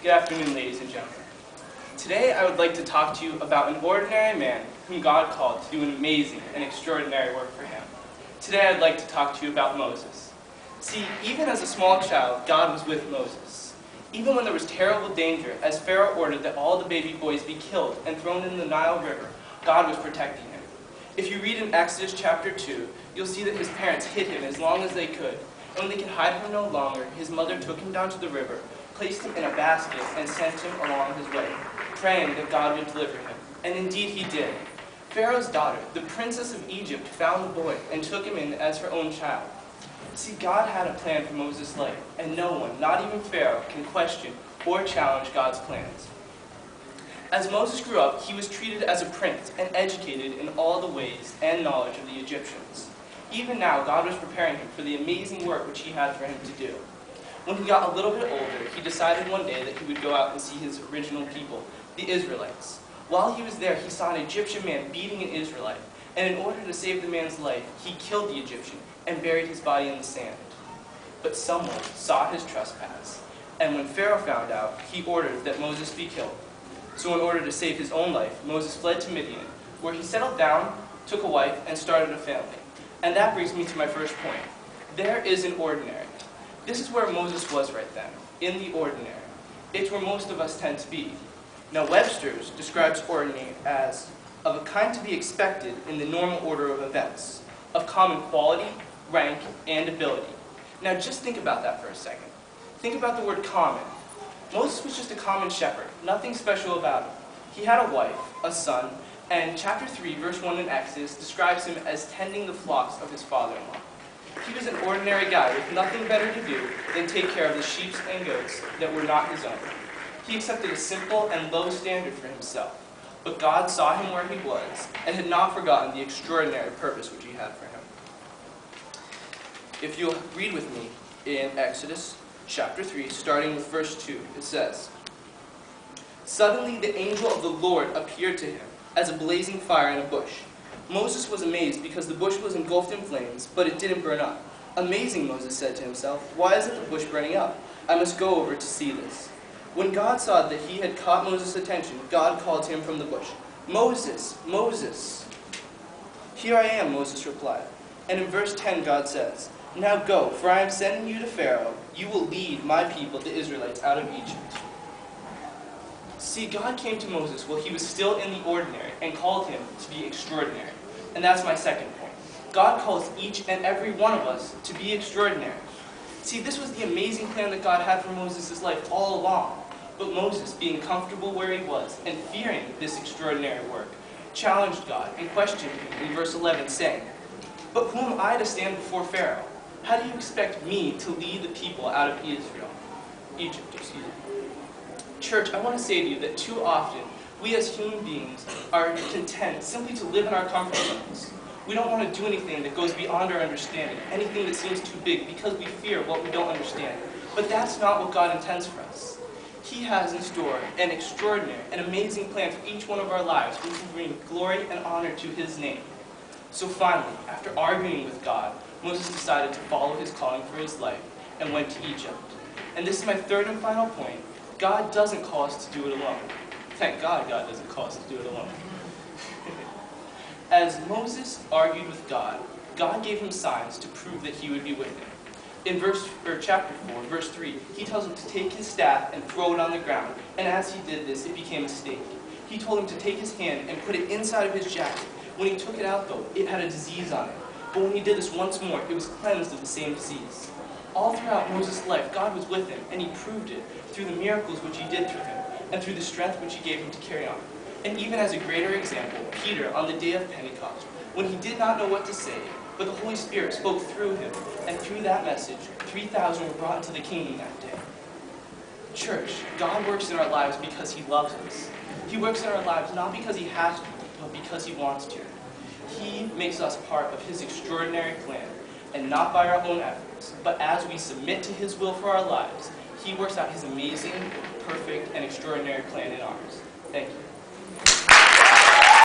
Good afternoon, ladies and gentlemen. Today I would like to talk to you about an ordinary man whom God called to do an amazing and extraordinary work for him. Today I'd like to talk to you about Moses. See, even as a small child, God was with Moses. Even when there was terrible danger, as Pharaoh ordered that all the baby boys be killed and thrown in the Nile River, God was protecting him. If you read in Exodus chapter 2, you'll see that his parents hid him as long as they could. And when they could hide him no longer, his mother took him down to the river, placed him in a basket, and sent him along his way, praying that God would deliver him. And indeed he did. Pharaoh's daughter, the princess of Egypt, found the boy and took him in as her own child. See, God had a plan for Moses' life, and no one, not even Pharaoh, can question or challenge God's plans. As Moses grew up, he was treated as a prince and educated in all the ways and knowledge of the Egyptians. Even now, God was preparing him for the amazing work which he had for him to do. When he got a little bit older, he decided one day that he would go out and see his original people, the Israelites. While he was there, he saw an Egyptian man beating an Israelite, and in order to save the man's life, he killed the Egyptian and buried his body in the sand. But someone saw his trespass, and when Pharaoh found out, he ordered that Moses be killed. So in order to save his own life, Moses fled to Midian, where he settled down, took a wife, and started a family. And that brings me to my first point. There is an ordinary. This is where Moses was right then, in the ordinary. It's where most of us tend to be. Now Webster's describes ordinary as of a kind to be expected in the normal order of events, of common quality, rank, and ability. Now just think about that for a second. Think about the word common. Moses was just a common shepherd, nothing special about him. He had a wife, a son, and chapter 3, verse 1 in Exodus describes him as tending the flocks of his father-in-law. He was an ordinary guy with nothing better to do than take care of the sheep and goats that were not his own. He accepted a simple and low standard for himself, but God saw him where he was and had not forgotten the extraordinary purpose which he had for him. If you'll read with me in Exodus chapter 3, starting with verse 2, it says, "Suddenly the angel of the Lord appeared to him as a blazing fire in a bush. Moses was amazed because the bush was engulfed in flames, but it didn't burn up. Amazing, Moses said to himself, why isn't the bush burning up? I must go over to see this. When God saw that he had caught Moses' attention, God called to him from the bush, Moses, Moses. Here I am, Moses replied. And in verse 10, God says, Now go, for I am sending you to Pharaoh. You will lead my people, the Israelites, out of Egypt. See, God came to Moses while he was still in the ordinary and called him to be extraordinary. And that's my second point. God calls each and every one of us to be extraordinary. See, this was the amazing plan that God had for Moses' life all along. But Moses, being comfortable where he was and fearing this extraordinary work, challenged God and questioned him in verse 11, saying, But who am I to stand before Pharaoh? How do you expect me to lead the people out of Egypt? Church, I want to say to you that too often, we as human beings are content simply to live in our comfort zones. We don't want to do anything that goes beyond our understanding, anything that seems too big, because we fear what we don't understand. But that's not what God intends for us. He has in store an extraordinary, an amazing plan for each one of our lives, which will bring glory and honor to his name. So finally, after arguing with God, Moses decided to follow his calling for his life and went to Egypt. And this is my third and final point. God doesn't call us to do it alone. Thank God God doesn't call us to do it alone. As Moses argued with God, God gave him signs to prove that he would be with him. In chapter 4, verse 3, he tells him to take his staff and throw it on the ground. And as he did this, it became a stake. He told him to take his hand and put it inside of his jacket. When he took it out, though, it had a disease on it. But when he did this once more, it was cleansed of the same disease. All throughout Moses' life, God was with him, and he proved it through the miracles which he did through him, and through the strength which he gave him to carry on. And even as a greater example, Peter, on the day of Pentecost, when he did not know what to say, but the Holy Spirit spoke through him, and through that message, 3,000 were brought into the kingdom that day. Church, God works in our lives because he loves us. He works in our lives not because he has to, but because he wants to. He makes us part of his extraordinary plan, and not by our own efforts, but as we submit to his will for our lives, he works out his amazing, perfect, and extraordinary plan in ours. Thank you.